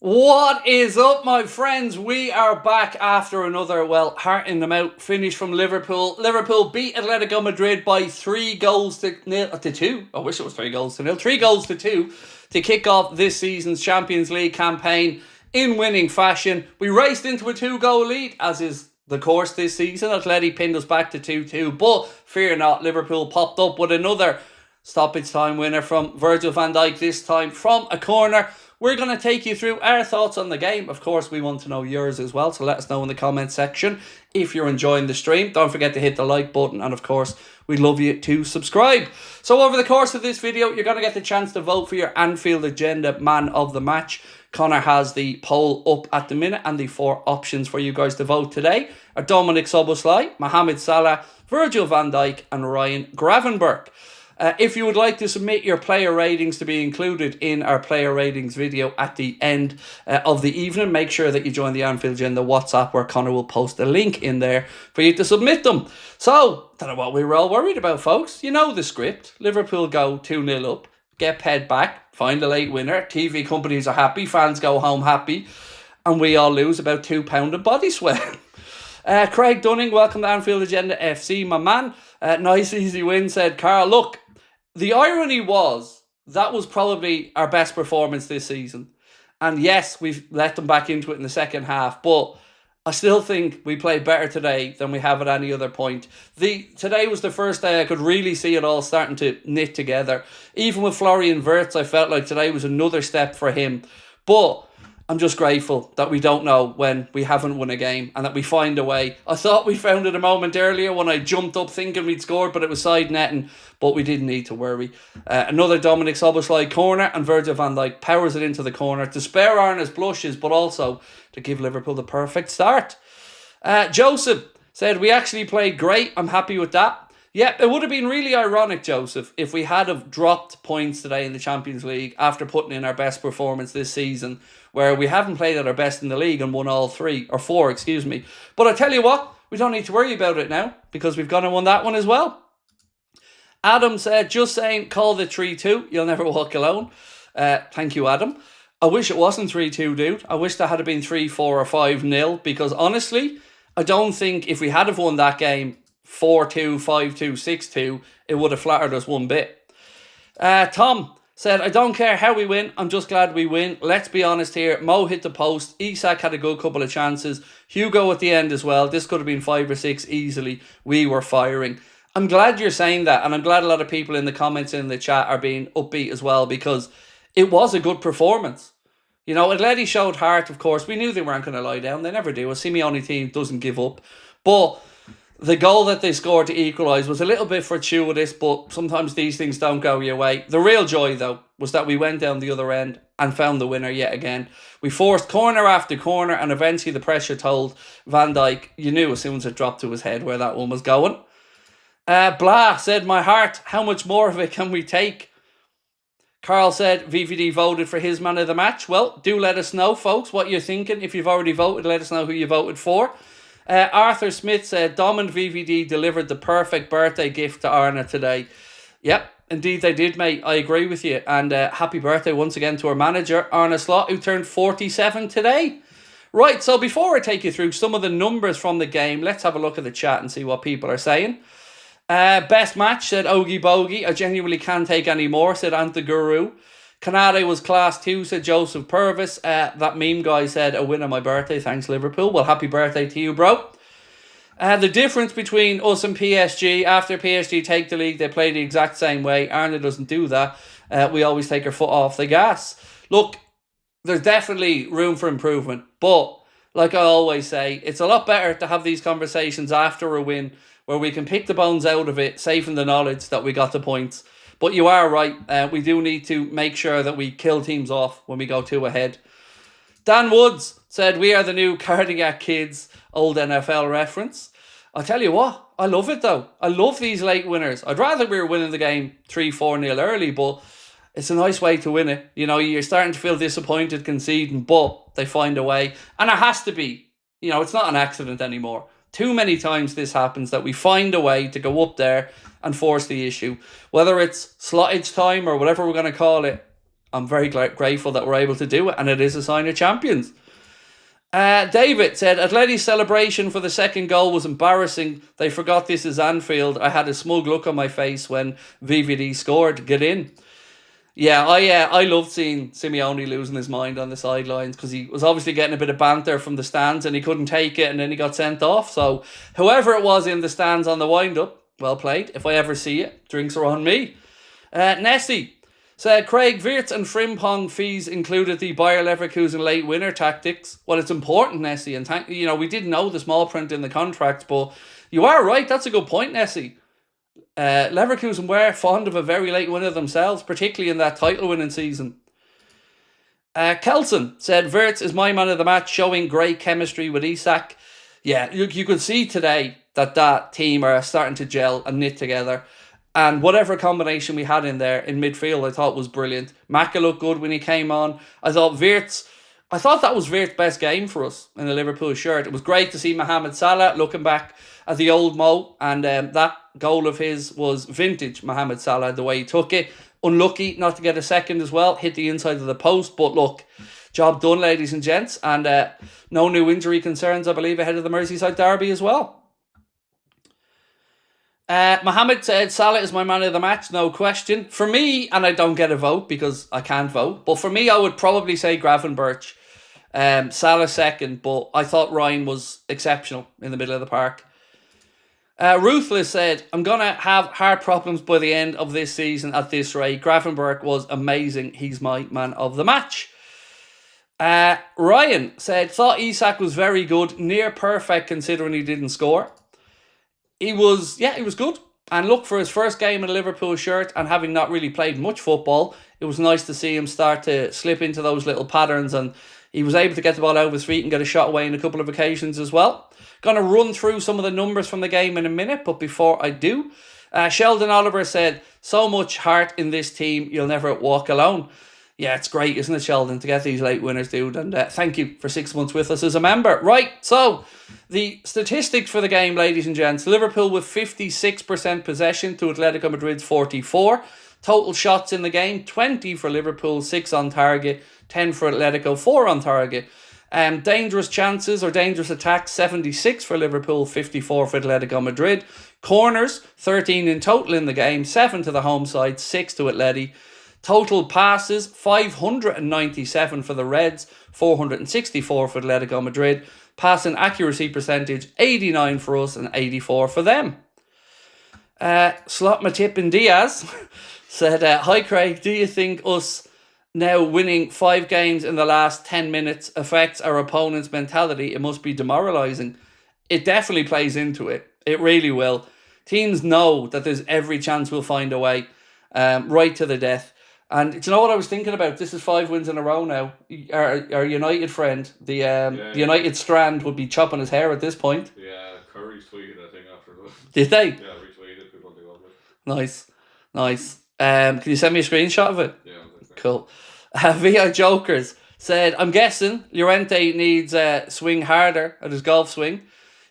What is up, my friends? We are back after another, heart in the mouth finish from Liverpool. Liverpool beat Atletico Madrid by 3-2. I wish it was 3-0. 3-2 to kick off this season's Champions League campaign in winning fashion. We raced into a 2-goal lead, as is the course this season. Atleti pinned us back to 2-2, but fear not, Liverpool popped up with another stoppage time winner from Virgil van Dijk, this time from a corner. We're going to take you through our thoughts on the game. Of course, we want to know yours as well, so let us know in the comment section if you're enjoying the stream. Don't forget to hit the like button, and of course, we'd love you to subscribe. So over the course of this video, you're going to get the chance to vote for your Anfield Agenda Man of the Match. Connor has the poll up at the minute, and the 4 options for you guys to vote today are Dominic Szoboszlai, Mohamed Salah, Virgil van Dijk, and Ryan Gravenberch. If you would like to submit your player ratings to be included in our player ratings video at the end of the evening, make sure that you join the Anfield Agenda WhatsApp, where Connor will post a link in there for you to submit them. So, don't know what we were all worried about, folks. You know the script. Liverpool go 2-0 up, get paid back, find a late winner. TV companies are happy, fans go home happy, and we all lose about £2 of body sweat. Craig Dunning, welcome to Anfield Agenda FC, my man. Nice easy win, said Carl. Look, the irony was, that was probably our best performance this season. And yes, we've let them back into it in the second half, but I still think we played better today than we have at any other point. Today was the first day I could really see it all starting to knit together. Even with Florian Wirtz, I felt like today was another step for him. But I'm just grateful that we don't know when we haven't won a game and that we find a way. I thought we found it a moment earlier when I jumped up thinking we'd scored, but it was side netting, but we didn't need to worry. Another Dominic Szoboszlai corner, and Virgil van Dijk powers it into the corner to spare Arna's blushes, but also to give Liverpool the perfect start. Joseph said, we actually played great. I'm happy with that. Yeah, it would have been really ironic, Joseph, if we had have dropped points today in the Champions League after putting in our best performance this season, where we haven't played at our best in the league and won all 4, excuse me. But I tell you what, we don't need to worry about it now, because we've gone and won that one as well. Adam said, just saying, call the 3-2. You'll never walk alone. Thank you, Adam. I wish it wasn't 3-2, dude. I wish that had been 3-4 or 5-0, because honestly, I don't think if we had have won that game 4-2, 5-2, 6-2, it would have flattered us one bit. Tom said, I don't care how we win, I'm just glad we win. Let's be honest here, Mo hit the post, Isak had a good couple of chances, Hugo at the end as well. This could have been 5 or 6 easily. We were firing. I'm glad you're saying that, and I'm glad a lot of people in the comments in the chat are being upbeat as well, because it was a good performance. You know, Atleti showed heart, of course. We knew they weren't going to lie down. They never do. A Simeone team doesn't give up. But the goal that they scored to equalise was a little bit fortuitous, but sometimes these things don't go your way. The real joy, though, was that we went down the other end and found the winner yet again. We forced corner after corner, and eventually the pressure told Van Dijk. You knew as soon as it dropped to his head where that one was going. Blah said, my heart, how much more of it can we take? Carl said VVD voted for his man of the match. Well, do let us know, folks, what you're thinking. If you've already voted, let us know who you voted for. Arthur Smith said, Dom and VVD delivered the perfect birthday gift to Arna today. Yep, indeed they did, mate. I agree with you. And happy birthday once again to our manager, Arna Slot, who turned 47 today. Right, so before I take you through some of the numbers from the game, let's have a look at the chat and see what people are saying. Best match, said Ogie Bogey. I genuinely can't take any more, said Antaguru. Canade was class 2, said Joseph Purvis. That meme guy said, a win on my birthday, thanks Liverpool. Well, happy birthday to you, bro. The difference between us and PSG, after PSG take the league, they play the exact same way. Arna doesn't do that. We always take our foot off the gas. Look, there's definitely room for improvement, but like I always say, it's a lot better to have these conversations after a win, where we can pick the bones out of it, safe in the knowledge that we got the points. But you are right. We do need to make sure that we kill teams off when we go 2 ahead. Dan Woods said, we are the new cardiac kids, old NFL reference. I'll tell you what, I love it though. I love these late winners. I'd rather we were winning the game 3-4-0 early, but it's a nice way to win it. You know, you're starting to feel disappointed conceding, but they find a way. And it has to be. You know, it's not an accident anymore. Too many times this happens that we find a way to go up there and force the issue. Whether it's slottage time or whatever we're going to call it, I'm very grateful that we're able to do it, and it is a sign of champions. David said, Atleti's celebration for the second goal was embarrassing. They forgot this is Anfield. I had a smug look on my face when VVD scored. Get in. Yeah, I loved seeing Simeone losing his mind on the sidelines because he was obviously getting a bit of banter from the stands and he couldn't take it and then he got sent off. So whoever it was in the stands on the wind-up, well played. If I ever see it, drinks are on me. Nessie said, Craig, Wirtz and Frimpong fees included the Bayer Leverkusen late winner tactics. Well, it's important, Nessie, and we didn't know the small print in the contract, but you are right. That's a good point, Nessie. Leverkusen were fond of a very late winner themselves, particularly in that title-winning season. Kelson said, Wirtz is my man of the match, showing great chemistry with Isak. Yeah, you could see today that team are starting to gel and knit together. And whatever combination we had in there in midfield, I thought was brilliant. Maka looked good when he came on. I thought that was Wirtz's best game for us in the Liverpool shirt. It was great to see Mohamed Salah looking back at the old Mo, and that goal of his was vintage Mohamed Salah, the way he took it. Unlucky not to get a second as well, hit the inside of the post, but look, job done, ladies and gents, and no new injury concerns, I believe, ahead of the Merseyside derby as well. Mohammed said, Salah is my man of the match, no question. For me, and I don't get a vote because I can't vote, but for me, I would probably say Gravenberch. Salah second, but I thought Ryan was exceptional in the middle of the park. Ruthless said, I'm going to have heart problems by the end of this season at this rate. Gravenberch was amazing. He's my man of the match. Ryan said, thought Isak was very good, near perfect considering he didn't score. He was good. And look, for his first game in a Liverpool shirt and having not really played much football, it was nice to see him start to slip into those little patterns, and he was able to get the ball out of his feet and get a shot away on a couple of occasions as well. Going to run through some of the numbers from the game in a minute, but before I do, Sheldon Oliver said, so much heart in this team, you'll never walk alone. Yeah, it's great, isn't it, Sheldon, to get these late winners, dude? And thank you for 6 months with us as a member. Right, so the statistics for the game, ladies and gents. Liverpool with 56% possession to Atletico Madrid's 44%. Total shots in the game, 20 for Liverpool, 6 on target, 10 for Atletico, 4 on target. Dangerous chances or dangerous attacks, 76 for Liverpool, 54 for Atletico Madrid. Corners, 13 in total in the game, 7 to the home side, 6 to Atleti. Total passes, 597 for the Reds, 464 for Atletico Madrid. Passing accuracy percentage, 89 for us and 84 for them. Slot Matip and Diaz said, hi Craig, do you think us now winning 5 games in the last 10 minutes affects our opponent's mentality? It must be demoralising. It definitely plays into it. It really will. Teams know that there's every chance we'll find a way, right to the death. And do you know what I was thinking about? This is 5 wins in a row now. Our United friend, the United Strand, would be chopping his hair at this point. Yeah, Curry's tweeted, I think, after that. Did they? Yeah, retweeted people they got with. Nice. Can you send me a screenshot of it? Yeah, okay. Cool. VI Jokers said, I'm guessing Llorente needs swing harder at his golf swing.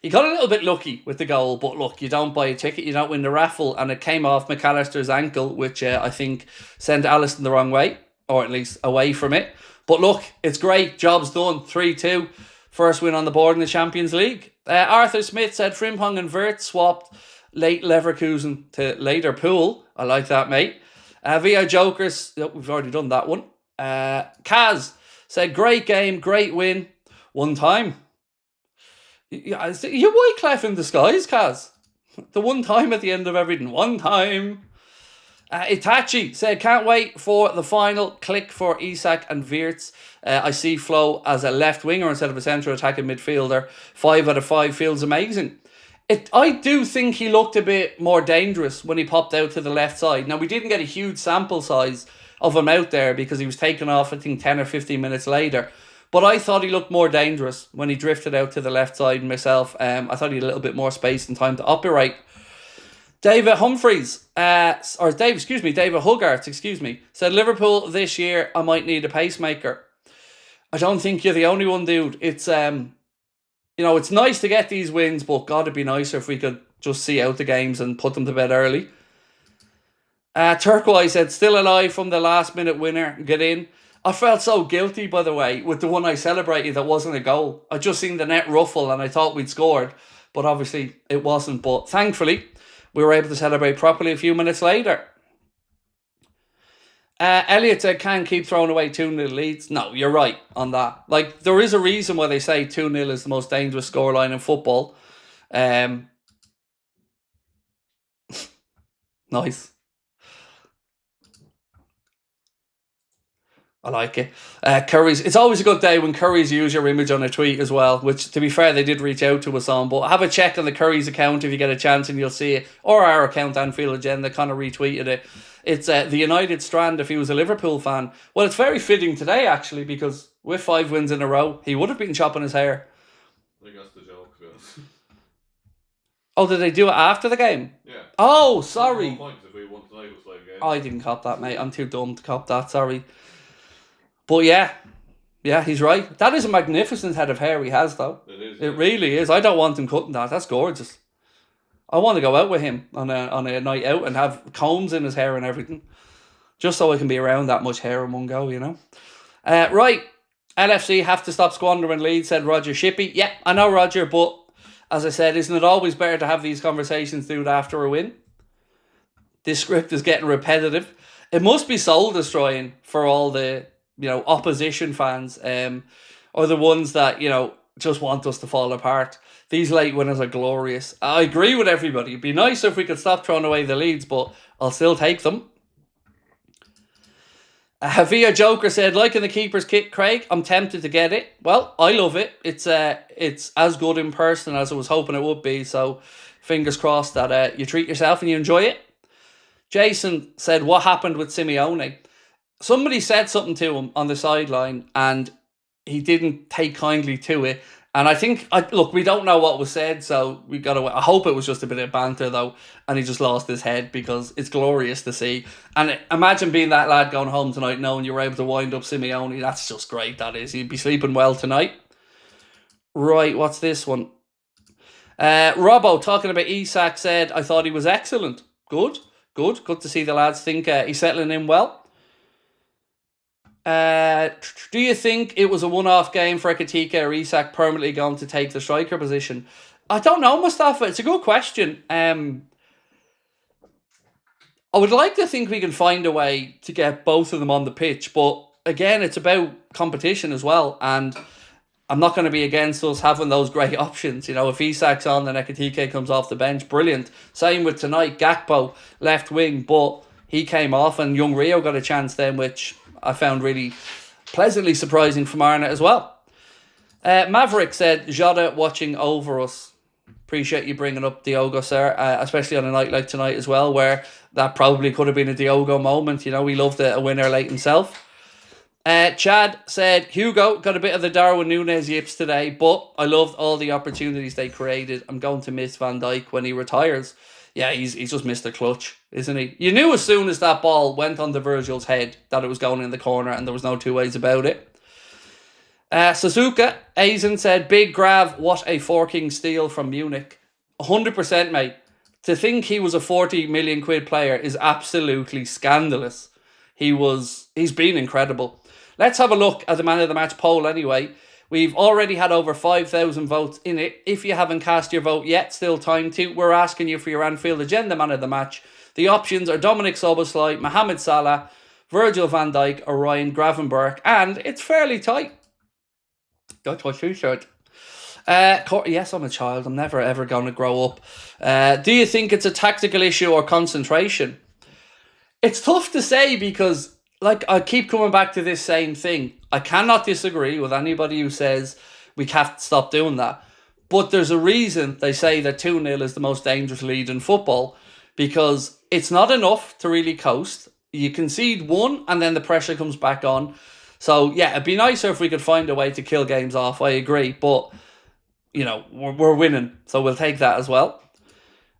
He got a little bit lucky with the goal, but look, you don't buy a ticket, you don't win the raffle, and it came off McAllister's ankle, which I think sent Alisson the wrong way, or at least away from it. But look, it's great, job's done, 3-2, first win on the board in the Champions League. Arthur Smith said Frimpong and Wirtz swapped late Leverkusen to later Pool. I like that, mate. VI Jokers, we've already done that one. Kaz said, great game, great win, one time. You're Wyclef in disguise, Kaz. The one time at the end of everything. One time. Itachi said, can't wait for the final click for Isak and Wirtz. I see Flo as a left winger instead of a central attacking midfielder. 5 out of 5 feels amazing. I do think he looked a bit more dangerous when he popped out to the left side. Now, we didn't get a huge sample size of him out there because he was taken off, I think, 10 or 15 minutes later. But I thought he looked more dangerous when he drifted out to the left side myself. I thought he had a little bit more space and time to operate. David Huggart, said Liverpool this year, I might need a pacemaker. I don't think you're the only one, dude. It's it's nice to get these wins, but God, it'd be nicer if we could just see out the games and put them to bed early. Turquoise said, still alive from the last minute winner. Get in. I felt so guilty, by the way, with the one I celebrated that wasn't a goal. I just seen the net ruffle and I thought we'd scored. But obviously it wasn't. But thankfully, we were able to celebrate properly a few minutes later. Elliot said, can't keep throwing away 2-0 leads. No, you're right on that. Like, there is a reason why they say 2-0 is the most dangerous scoreline in football. Nice. I like it. Curry's. It's always a good day when Curry's use your image on a tweet as well, which, to be fair, they did reach out to us on. But have a check on the Curry's account if you get a chance and you'll see it. Or our account, Anfield Agenda, kind of retweeted it. It's the United Strand if he was a Liverpool fan. Well, it's very fitting today, actually, because with 5 wins in a row, he would have been chopping his hair. I think that's the joke, to be honest. Oh, did they do it after the game? Yeah. Oh, sorry. Points if we won tonight, it was 5 games. I didn't cop that, mate. I'm too dumb to cop that, sorry. But yeah, he's right. That is a magnificent head of hair he has, though. It is. It really is. I don't want him cutting that. That's gorgeous. I want to go out with him on a night out and have combs in his hair and everything. Just so I can be around that much hair in one go, you know. Right. LFC have to stop squandering leads, said Roger Shippey. Yeah, I know, Roger, but as I said, isn't it always better to have these conversations through after a win? This script is getting repetitive. It must be soul destroying for all the, opposition fans, or the ones that, just want us to fall apart. These late winners are glorious. I agree with everybody. It'd be nicer if we could stop throwing away the leads, but I'll still take them. Havia Joker said, liking the keeper's kit, Craig. I'm tempted to get it. Well, I love it. It's as good in person as I was hoping it would be. So fingers crossed that you treat yourself and you enjoy it. Jason said, what happened with Simeone? Somebody said something to him on the sideline and he didn't take kindly to it. And I think, look, we don't know what was said, so we got to. I hope it was just a bit of banter, though, and he just lost his head because it's glorious to see. And imagine being that lad going home tonight knowing you were able to wind up Simeone. That's just great, that is. He'd be sleeping well tonight. Right, what's this one? Robbo, talking about Isak, said, I thought he was excellent. Good to see the lads think he's settling in well. Do you think it was a one-off game for Ekitike or Isak permanently going to take the striker position? I don't know, Mustafa. It's a good question. I would like to think we can find a way to get both of them on the pitch, but again, it's about competition as well, and I'm not going to be against us having those great options. If Isak's on, then Ekitike comes off the bench. Brilliant. Same with tonight. Gakpo, left wing, but he came off, and young Rio got a chance then, which I found really pleasantly surprising from Arna as well. Maverick said, Jota watching over us. Appreciate you bringing up Diogo, sir, especially on a night like tonight as well, where that probably could have been a Diogo moment. We loved a winner late himself. Chad said, Hugo got a bit of the Darwin Núñez yips today, but I loved all the opportunities they created. I'm going to miss Van Dijk when he retires. Yeah, he's just missed the clutch, isn't he? You knew as soon as that ball went on the Virgil's head that it was going in the corner and there was no two ways about it. Suzuka Aizen said, big Grav, what a forking steal from Munich. 100%, mate. To think he was a 40 million quid player is absolutely scandalous. He's been incredible. Let's have a look at the man of the match poll anyway. We've already had over 5,000 votes in it. If you haven't cast your vote yet, still time to. We're asking you for your Anfield Agenda man of the match. The options are Dominic Szoboszlai, Mohamed Salah, Virgil van Dijk, or Ryan Gravenberch, and it's fairly tight. That's what you said. Yes, I'm a child. I'm never ever going to grow up. Do you think it's a tactical issue or concentration? It's tough to say because, I keep coming back to this same thing. I cannot disagree with anybody who says we have to stop doing that. But there's a reason they say that 2-0 is the most dangerous lead in football, because it's not enough to really coast. You concede one and then the pressure comes back on. So, yeah, it'd be nicer if we could find a way to kill games off. I agree. But, we're winning. So we'll take that as well.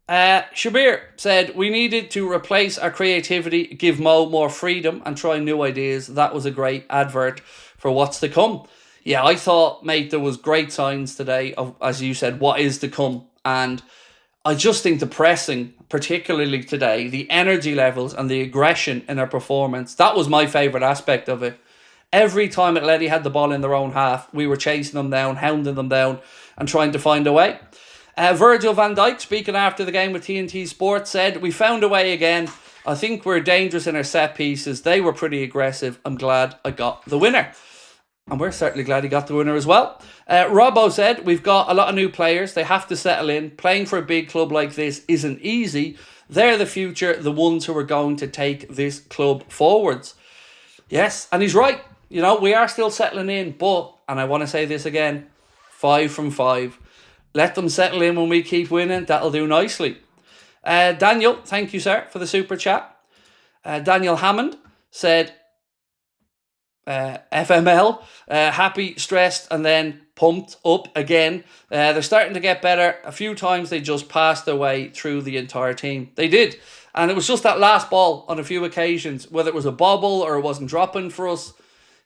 Shabir said, we needed to replace our creativity, give Mo more freedom and try new ideas. That was a great advert for what's to come. Yeah, I thought, mate, there was great signs today of, as you said, what is to come. And I just think the pressing, particularly today, the energy levels and the aggression in their performance, that was my favourite aspect of it. Every time Atleti had the ball in their own half, we were chasing them down, hounding them down, and trying to find a way. Virgil van Dijk, speaking after the game with TNT Sports, said, "We found a way again. I think we're dangerous in our set pieces. They were pretty aggressive. I'm glad I got the winner." And we're certainly glad he got the winner as well. Robbo said, "We've got a lot of new players. They have to settle in. Playing for a big club like this isn't easy. They're the future, the ones who are going to take this club forwards." Yes, and he's right. You know, we are still settling in, but, and I want to say this again, 5 from 5. Let them settle in when we keep winning. That'll do nicely. Daniel, thank you, sir, for the super chat. Daniel Hammond said, FML, happy, stressed, and then pumped up again. They're starting to get better. A few times they just passed their way through the entire team. They did. And it was just that last ball on a few occasions, whether it was a bobble or it wasn't dropping for us.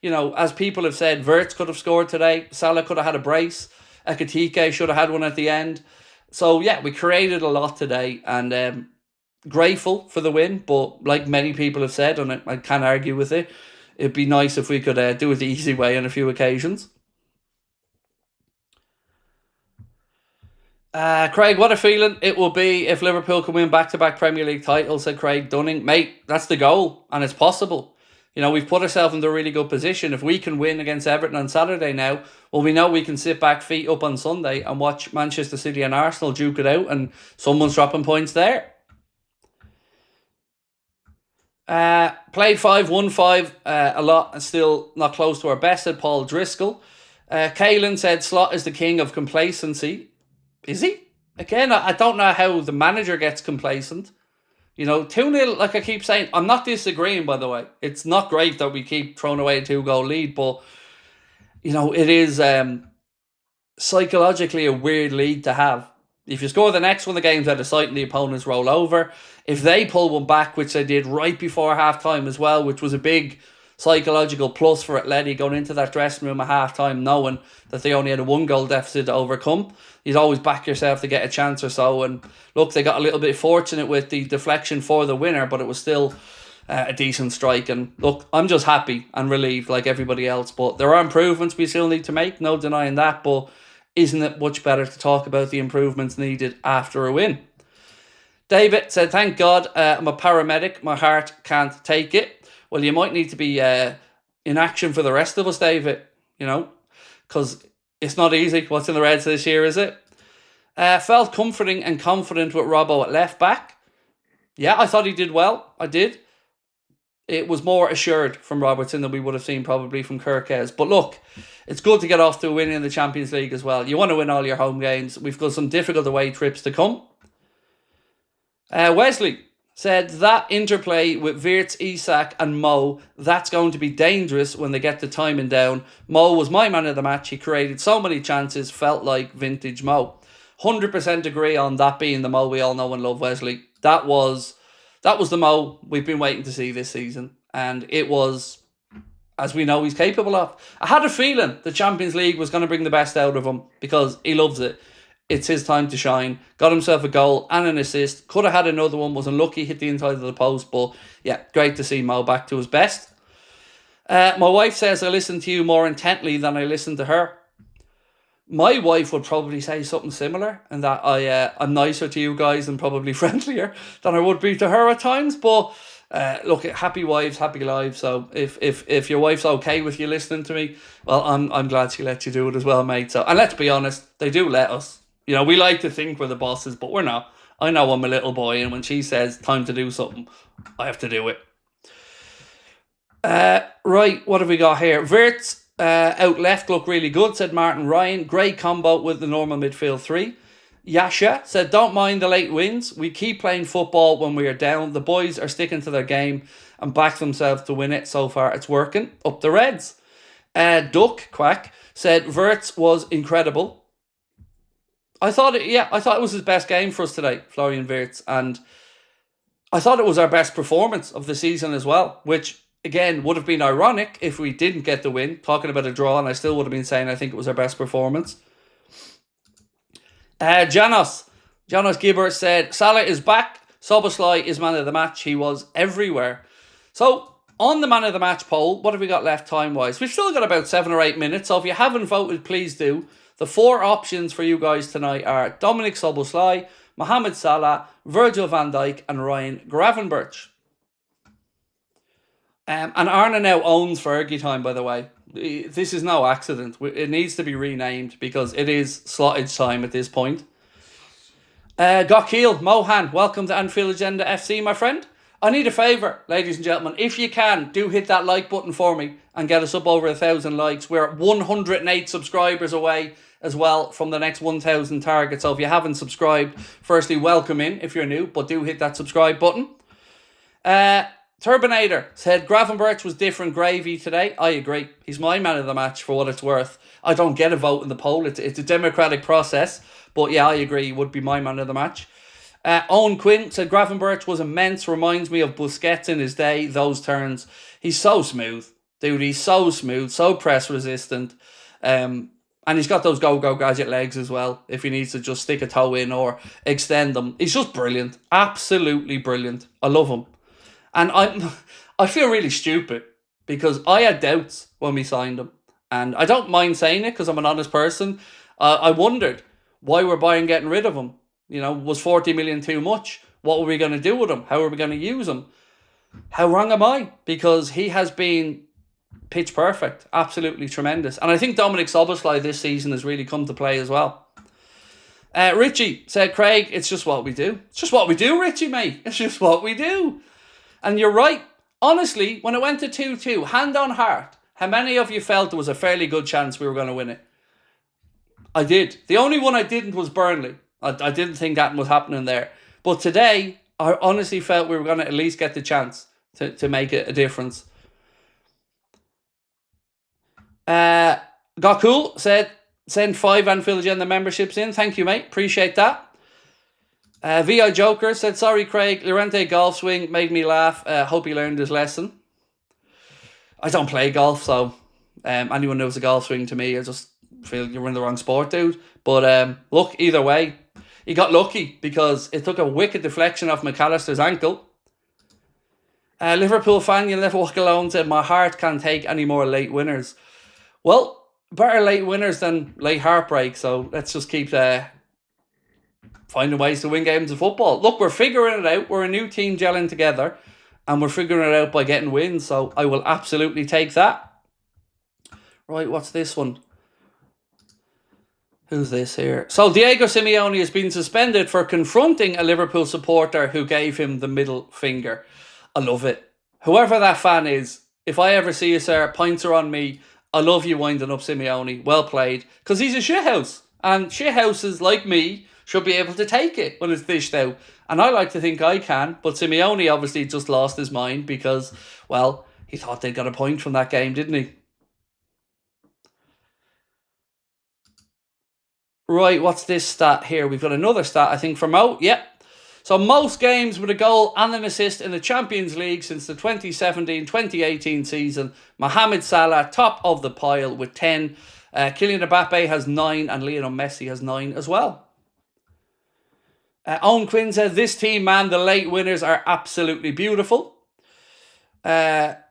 You know, as people have said, Wirtz could have scored today. Salah could have had a brace. Ekitike should have had one at the end. So, yeah, we created a lot today, and grateful for the win. But like many people have said, and I can't argue with it, it'd be nice if we could do it the easy way on a few occasions. Craig, what a feeling it will be if Liverpool can win back-to-back Premier League titles, said Craig Dunning. Mate, that's the goal, and it's possible. You know, we've put ourselves into a really good position. If we can win against Everton on Saturday now, well, we know we can sit back, feet up on Sunday and watch Manchester City and Arsenal duke it out, and someone's dropping points there. Played 5, won 5 a lot, and still not close to our best, said Paul Driscoll. Kaelin said Slot is the king of complacency. Is he? Again, I don't know how the manager gets complacent. You know, 2-0, like I keep saying, I'm not disagreeing, by the way. It's not great that we keep throwing away a 2-goal lead, but, you know, it is psychologically a weird lead to have. If you score the next one, the game's out of sight and the opponents roll over. If they pull one back, which they did right before half-time as well, which was a big psychological plus for Atleti going into that dressing room at half-time knowing that they only had a 1-goal deficit to overcome. You'd always back yourself to get a chance or so. And look, they got a little bit fortunate with the deflection for the winner, but it was still a decent strike. And look, I'm just happy and relieved like everybody else. But there are improvements we still need to make, no denying that. But isn't it much better to talk about the improvements needed after a win? David said, "Thank God I'm a paramedic. My heart can't take it." Well, you might need to be in action for the rest of us, David, you know, because it's not easy. What's in the Reds this year, is it? Felt comforting and confident with Robbo at left back. Yeah, I thought he did well. I did. It was more assured from Robertson than we would have seen probably from Kirkes. But look, it's good to get off to a win in the Champions League as well. You want to win all your home games. We've got some difficult away trips to come. Wesley said that interplay with Wirtz, Isak and Mo, that's going to be dangerous when they get the timing down. Mo was my man of the match. He created so many chances, felt like vintage Mo. 100% agree on that being the Mo we all know and love, Wesley. That was the Mo we've been waiting to see this season. And it was, as we know, he's capable of. I had a feeling the Champions League was going to bring the best out of him because he loves it. It's his time to shine. Got himself a goal and an assist. Could have had another one. Was unlucky. Hit the inside of the post. But yeah, great to see Mo back to his best. My wife says I listen to you more intently than I listen to her. My wife would probably say something similar, and that I'm nicer to you guys and probably friendlier than I would be to her at times. But look, happy wives, happy lives. So if your wife's okay with you listening to me, well, I'm glad she lets you do it as well, mate. So, and let's be honest, they do let us. You know, we like to think we're the bosses, but we're not. I know I'm a little boy, and when she says time to do something, I have to do it. Right, what have we got here? Wirtz out left looked really good, said Martin Ryan. Great combo with the normal midfield 3. Yasha said, don't mind the late wins. We keep playing football when we are down. The boys are sticking to their game and back themselves to win it. So far, it's working. Up the Reds. Duck Quack said, Wirtz was incredible. I thought it was his best game for us today, Florian Wirtz, and I thought it was our best performance of the season as well, which again would have been ironic if we didn't get the win. Talking about a draw, and I still would have been saying I think it was our best performance. Janos Jonas Gibbert said, Salah is back. Szoboszlai is man of the match. He was everywhere. So, on the man of the match poll, what have we got left time-wise? We've still got about 7 or 8 minutes, so if you haven't voted, please do. The 4 options for you guys tonight are Dominic Szoboszlai, Mohamed Salah, Virgil van Dijk, and Ryan Gravenberch. And Arna now owns Fergie time, by the way. This is no accident. It needs to be renamed because it is slottage time at this point. Gokil, Mohan, welcome to Anfield Agenda FC, my friend. I need a favour, ladies and gentlemen. If you can, do hit that like button for me and get us up over 1,000 likes. We're 108 subscribers away as well from the next 1,000 target. So if you haven't subscribed, firstly, welcome in if you're new, but do hit that subscribe button. Turbinator said Gravenberch was different gravy today. I agree. He's my man of the match for what it's worth. I don't get a vote in the poll. It's a democratic process. But yeah, I agree. He would be my man of the match. Owen Quinn said Gravenberch was immense. Reminds me of Busquets in his day. Those turns. He's so smooth. Dude, he's so smooth. So press resistant. And he's got those go-go gadget legs as well. If he needs to just stick a toe in or extend them. He's just brilliant. Absolutely brilliant. I love him. And I feel really stupid because I had doubts when we signed him. And I don't mind saying it because I'm an honest person. I wondered why we're buying getting rid of him. You know, was 40 million too much? What were we going to do with him? How are we going to use him? How wrong am I? Because he has been pitch perfect. Absolutely tremendous. And I think Dominic Szoboszlai this season has really come to play as well. Richie said, Craig, it's just what we do. It's just what we do, Richie, mate. It's just what we do. And you're right. Honestly, when it went to 2-2, hand on heart, how many of you felt there was a fairly good chance we were going to win it? I did. The only one I didn't was Burnley. I didn't think that was happening there. But today, I honestly felt we were going to at least get the chance to make it a difference. Gokul said, send 5 Anfield Agenda memberships in. Thank you, mate. Appreciate that. VI Joker said, sorry, Craig. Llorente golf swing made me laugh. Hope he learned his lesson. I don't play golf, so anyone knows a golf swing to me, I just feel you're in the wrong sport, dude. But look, either way, he got lucky because it took a wicked deflection off McAllister's ankle. Liverpool fan, you'll never walk alone, said, my heart can't take any more late winners. Well, better late winners than late heartbreak, so let's just keep finding ways to win games of football. Look, we're figuring it out. We're a new team gelling together, and we're figuring it out by getting wins, so I will absolutely take that. Right, what's this one? Who's this here? So Diego Simeone has been suspended for confronting a Liverpool supporter who gave him the middle finger. I love it. Whoever that fan is, if I ever see you, sir, points are on me. I love you winding up Simeone. Well played. Because he's a shithouse. And shithouses like me should be able to take it when it's dished out. And I like to think I can. But Simeone obviously just lost his mind because, well, he thought they'd got a point from that game, didn't he? Right, what's this stat here? We've got another stat, I think, for Mo. Yep. So most games with a goal and an assist in the Champions League since the 2017-2018 season. Mohamed Salah, top of the pile with 10. Kylian Mbappe has 9 and Lionel Messi has 9 as well. Owen Quinn says, this team, man, the late winners are absolutely beautiful. Just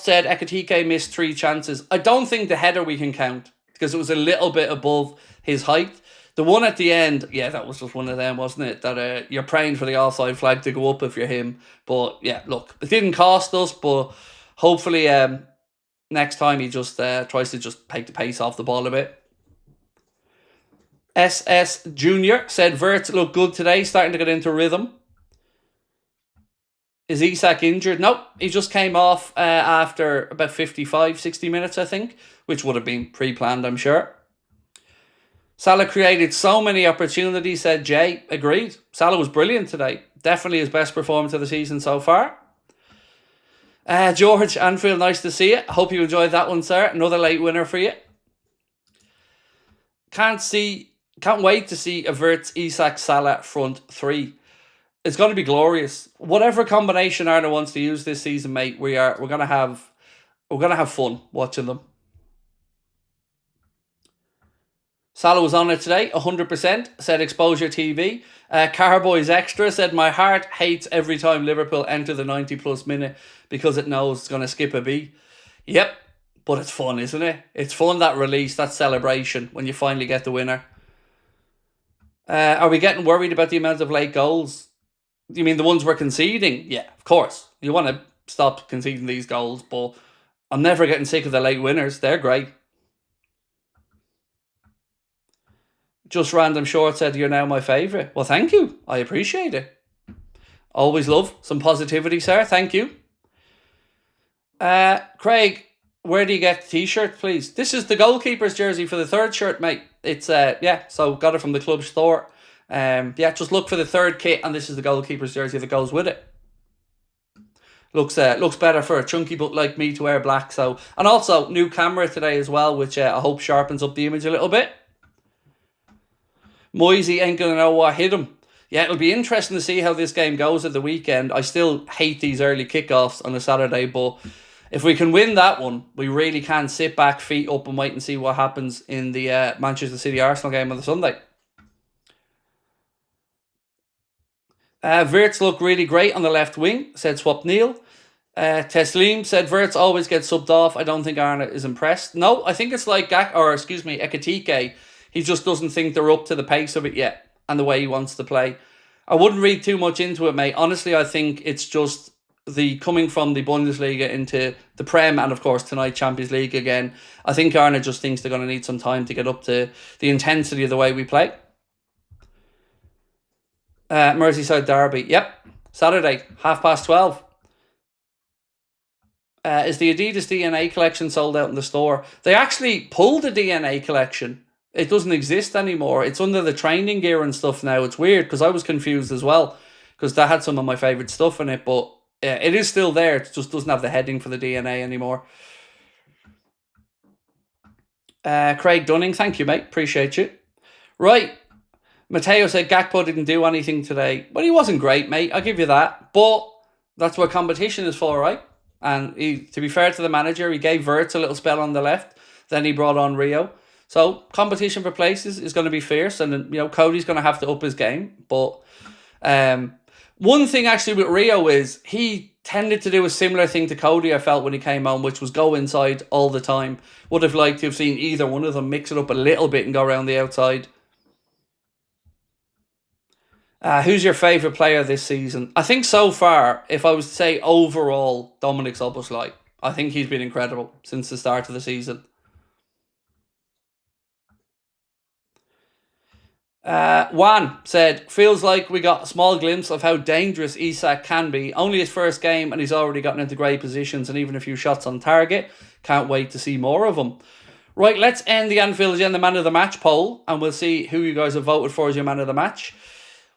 said Ekitike missed 3 chances. I don't think the header we can count because it was a little bit above his height. The one at the end, yeah, that was just one of them, wasn't it? That you're praying for the offside flag to go up if you're him. But yeah, look, it didn't cost us, but hopefully next time he just tries to just take the pace off the ball a bit. SS Junior said, Wirtz looked good today, starting to get into rhythm. Is Isak injured? Nope, he just came off after about 55, 60 minutes, I think, which would have been pre-planned, I'm sure. Salah created so many opportunities, said Jay. Agreed. Salah was brilliant today. Definitely his best performance of the season so far. George Anfield, nice to see you. Hope you enjoyed that one, sir. Another late winner for you. Can't wait to see a Wirtz, Isak, Salah front 3. It's going to be glorious. Whatever combination Arna wants to use this season, mate, we're going to have fun watching them. Salah was on it today, 100%, said Exposure TV. Carboys Extra said, my heart hates every time Liverpool enter the 90 plus minute because it knows it's going to skip a beat. Yep, but it's fun, isn't it? It's fun, that release, that celebration when you finally get the winner. Are we getting worried about the amount of late goals? You mean the ones we're conceding? Yeah, of course. You want to stop conceding these goals, but I'm never getting sick of the late winners. They're great. Just Random Short said, you're now my favourite. Well, thank you. I appreciate it. Always love some positivity, sir. Thank you. Craig, where do you get the t-shirt, please? This is the goalkeeper's jersey for the third shirt, mate. It's, so got it from the club store. Just look for the third kit, and this is the goalkeeper's jersey that goes with it. Looks better for a chunky butt like me to wear black. So, and also, new camera today as well, which I hope sharpens up the image a little bit. Moisey ain't going to know what hit him. Yeah, it'll be interesting to see how this game goes at the weekend. I still hate these early kickoffs on a Saturday, but if we can win that one, we really can sit back, feet up, and wait and see what happens in the Manchester City-Arsenal game on the Sunday. Wirtz looked really great on the left wing, said Swap Neil. Teslim said Wirtz always gets subbed off. I don't think Arna is impressed. No, I think it's like Ekatike. He just doesn't think they're up to the pace of it yet and the way he wants to play. I wouldn't read too much into it, mate. Honestly, I think it's just the coming from the Bundesliga into the Prem and, of course, tonight Champions League again. I think Arna just thinks they're going to need some time to get up to the intensity of the way we play. Merseyside Derby. Yep. Saturday, 12:30. Is the Adidas DNA collection sold out in the store? They actually pulled the DNA collection. It doesn't exist anymore. It's under the training gear and stuff now. It's weird because I was confused as well because that had some of my favourite stuff in it. But it is still there. It just doesn't have the heading for the DNA anymore. Craig Dunning, thank you, mate. Appreciate you. Right. Matteo said Gakpo didn't do anything today. Well, he wasn't great, mate. I'll give you that. But that's what competition is for, right? And to be fair to the manager, he gave Wirtz a little spell on the left. Then he brought on Rio. So competition for places is going to be fierce. And, Cody's going to have to up his game. But one thing actually with Rio is he tended to do a similar thing to Cody, I felt, when he came on, which was go inside all the time. Would have liked to have seen either one of them mix it up a little bit and go around the outside. Who's your favourite player this season? I think so far, if I was to say overall, Dominic Szoboszlai. I think he's been incredible since the start of the season. Juan said, feels like we got a small glimpse of how dangerous Isak can be. Only his first game and he's already gotten into great positions and even a few shots on target. Can't wait to see more of him. Right, let's end the Anfield Agenda Man of the Match poll and we'll see who you guys have voted for as your Man of the Match.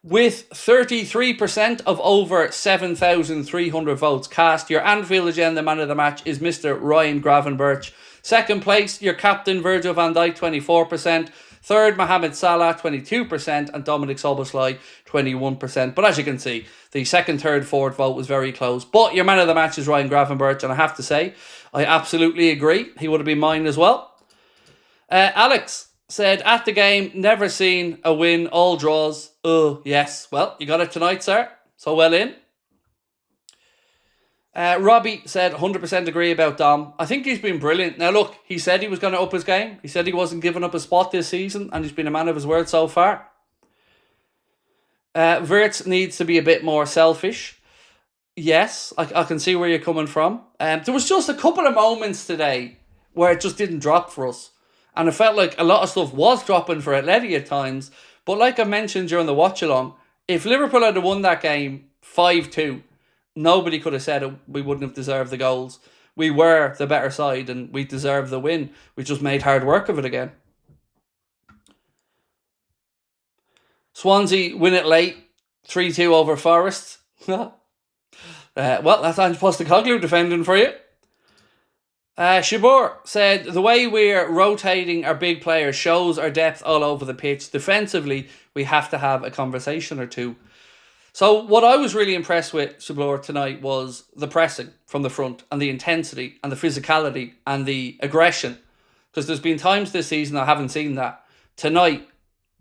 With 33% of over 7,300 votes cast, your Anfield Agenda Man of the Match is Mr. Ryan Gravenberch. Second place, your captain Virgil van Dijk, 24%. Third, Mohamed Salah, 22%. And Dominic Szoboszlai, 21%. But as you can see, the second, third, fourth vote was very close. But your Man of the Match is Ryan Gravenberch. And I have to say, I absolutely agree. He would have been mine as well. Alex said, at the game, never seen a win, all draws. Oh, yes. Well, you got it tonight, sir. So well in. Robbie said, 100% agree about Dom. I think he's been brilliant. Now, look, he said he was going to up his game. He said he wasn't giving up a spot this season, and he's been a man of his word so far. Wirtz needs to be a bit more selfish. Yes, I can see where you're coming from. There was just a couple of moments today where it just didn't drop for us. And it felt like a lot of stuff was dropping for Atleti at times. But like I mentioned during the watch-along, if Liverpool had won that game 5-2, nobody could have said we wouldn't have deserved the goals. We were the better side and we deserved the win. We just made hard work of it again. Swansea win it late, 3-2 over Forest. Well, that's Ange Postecoglou defending for you. Shabur said, the way we're rotating our big players shows our depth all over the pitch. Defensively, we have to have a conversation or two. So what I was really impressed with, Shabur, tonight was the pressing from the front and the intensity and the physicality and the aggression. Because there's been times this season I haven't seen that. Tonight,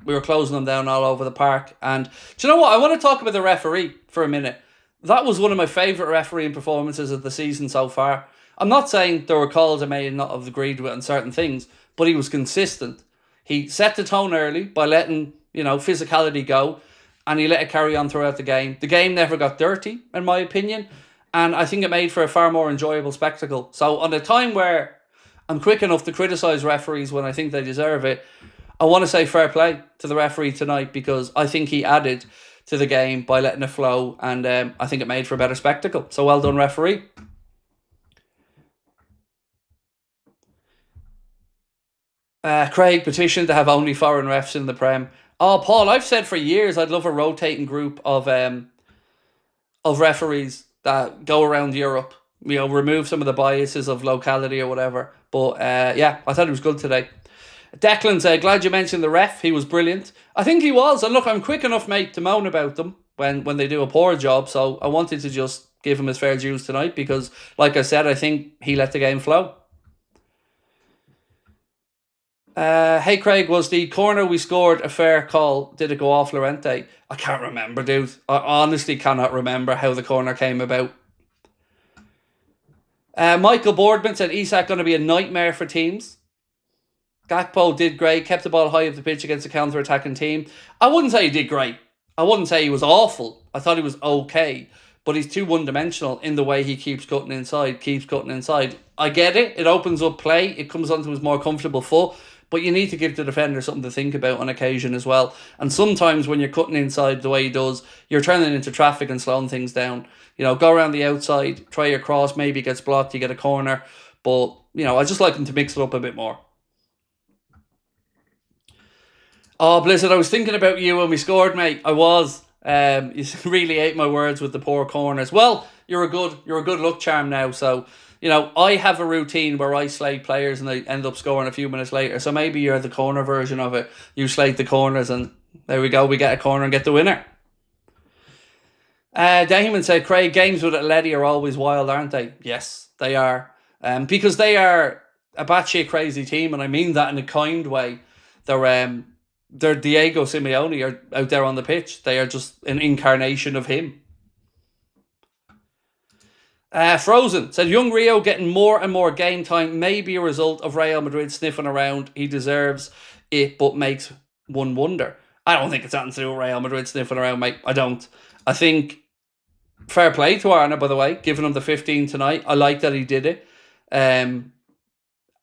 we were closing them down all over the park. And do you know what? I want to talk about the referee for a minute. That was one of my favourite refereeing performances of the season so far. I'm not saying there were calls I may not have agreed with on certain things, but he was consistent. He set the tone early by letting, physicality go, and he let it carry on throughout the game. The game never got dirty, in my opinion, and I think it made for a far more enjoyable spectacle. So on a time where I'm quick enough to criticise referees when I think they deserve it, I want to say fair play to the referee tonight, because I think he added to the game by letting it flow, and I think it made for a better spectacle. So well done, referee. Craig petitioned to have only foreign refs in the Prem. Oh, Paul, I've said for years I'd love a rotating group of referees that go around Europe. Remove some of the biases of locality or whatever. But yeah, I thought it was good today. Declan said, glad you mentioned the ref. He was brilliant. I think he was. And look, I'm quick enough, mate, to moan about them when they do a poor job. So I wanted to just give him his fair dues tonight because, like I said, I think he let the game flow. Hey Craig, was the corner we scored a fair call? Did it go off Llorente? I can't remember, dude. I honestly cannot remember how the corner came about. Michael Boardman said Isak going to be a nightmare for teams. Gakpo did great, kept the ball high up the pitch against a counter-attacking team. I wouldn't say he did great. I wouldn't say he was awful. I thought he was okay. But he's too one-dimensional in the way he keeps cutting inside. I get it. It opens up play. It comes onto his more comfortable foot. But you need to give the defender something to think about on occasion as well. And sometimes when you're cutting inside the way he does, you're turning into traffic and slowing things down. Go around the outside, try your cross, maybe it gets blocked, you get a corner. But, I just like him to mix it up a bit more. Oh, Blizzard, I was thinking about you when we scored, mate. I was. You really ate my words with the poor corners. Well, you're a good luck charm now, so... I have a routine where I slate players and they end up scoring a few minutes later. So maybe you're the corner version of it. You slate the corners and there we go. We get a corner and get the winner. Damon said, Craig, games with Atleti are always wild, aren't they? Yes, they are. Because they are a batshit crazy team, and I mean that in a kind way. They're Diego Simeone are out there on the pitch. They are just an incarnation of him. Frozen said, young Rio getting more and more game time may be a result of Real Madrid sniffing around. He deserves it, but makes one wonder. I don't think it's anything to do with Real Madrid sniffing around, mate. I don't. I think fair play to Arna, by the way, giving him the 15 tonight. I like that he did it. And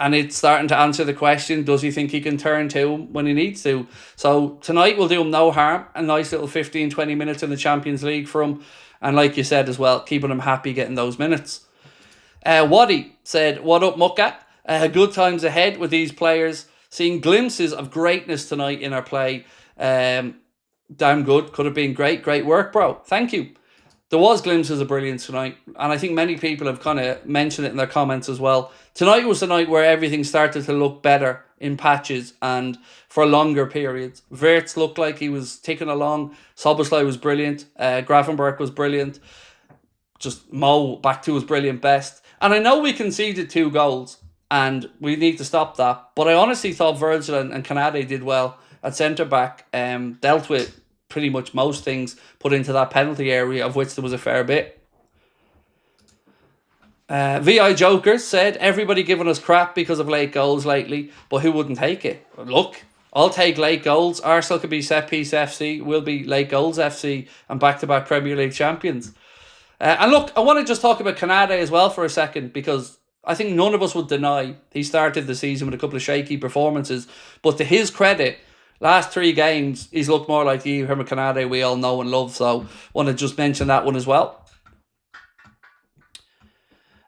it's starting to answer the question, does he think he can turn to him when he needs to? So tonight will do him no harm. A nice little 15, 20 minutes in the Champions League for him. And like you said as well, keeping him happy getting those minutes. Waddy said, what up, Mucka? Good times ahead with these players. Seeing glimpses of greatness tonight in our play. Damn good. Could have been great. Great work, bro. Thank you. There was glimpses of brilliance tonight. And I think many people have kind of mentioned it in their comments as well. Tonight was the night where everything started to look better in patches and for longer periods. Wirtz looked like he was ticking along. Szoboszlai was brilliant. Gravenberch was brilliant. Just Mo back to his brilliant best. And I know we conceded 2 goals and we need to stop that. But I honestly thought Virgil and Canade did well at centre-back. Dealt with pretty much most things put into that penalty area, of which there was a fair bit. VI Jokers said, everybody giving us crap because of late goals lately, but who wouldn't take it? Look, I'll take late goals. Arsenal could be set piece FC, we'll be late goals FC and back-to-back Premier League champions. And look, I want to just talk about Canade as well for a second, because I think none of us would deny he started the season with a couple of shaky performances, but to his credit, last 3 games, he's looked more like the Herman Canade we all know and love, so want to just mention that one as well.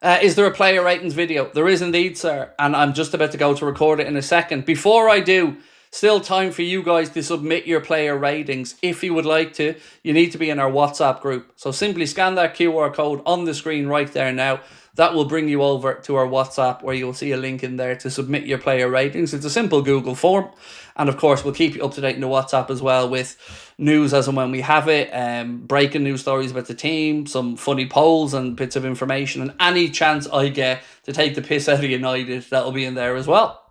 Is there a player ratings video? There is indeed, sir, and I'm just about to go to record it in a second. Before I do, still time for you guys to submit your player ratings. If you would like to, you need to be in our WhatsApp group. So simply scan that QR code on the screen right there now. That will bring you over to our WhatsApp where you'll see a link in there to submit your player ratings. It's a simple Google form. And of course, we'll keep you up to date in the WhatsApp as well with news as and when we have it. Breaking news stories about the team, some funny polls and bits of information. And any chance I get to take the piss out of United, that'll be in there as well.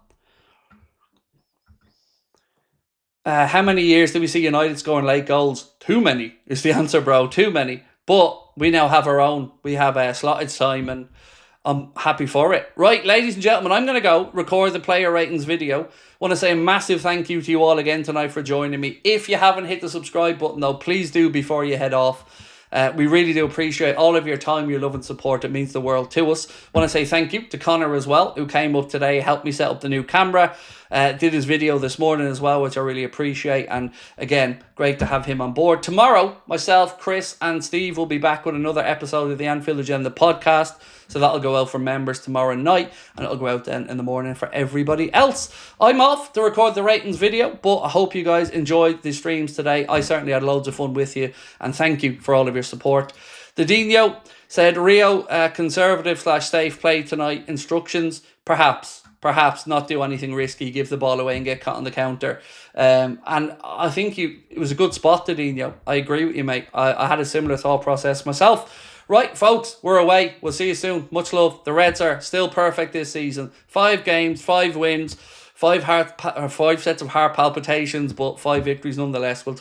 How many years did we see United scoring late goals? Too many is the answer, bro. Too many. But we now have our own. We have a slotted time, and I'm happy for it. Right, ladies and gentlemen, I'm going to go record the player ratings video. Want to say a massive thank you to you all again tonight for joining me. If you haven't hit the subscribe button, though, please do before you head off. We really do appreciate all of your time, your love and support. It means the world to us. Want to say thank you to Connor as well, who came up today, helped me set up the new camera, did his video this morning as well, which I really appreciate. And again, great to have him on board. Tomorrow, myself, Chris and Steve will be back with another episode of the Anfield Agenda podcast. So that'll go out for members tomorrow night, and it'll go out then in the morning for everybody else. I'm off to record the ratings video, but I hope you guys enjoyed the streams today. I certainly had loads of fun with you, and thank you for all of your support. The Dino said, Rio, conservative / safe play tonight. Instructions, perhaps not do anything risky, give the ball away and get caught on the counter. And I think it was a good spot to Dino. I agree with you, mate. I had a similar thought process myself. Right, folks, we're away. We'll see you soon. Much love. The Reds are still perfect this season. 5 games, 5 wins, 5 sets of heart palpitations, but 5 victories nonetheless. We'll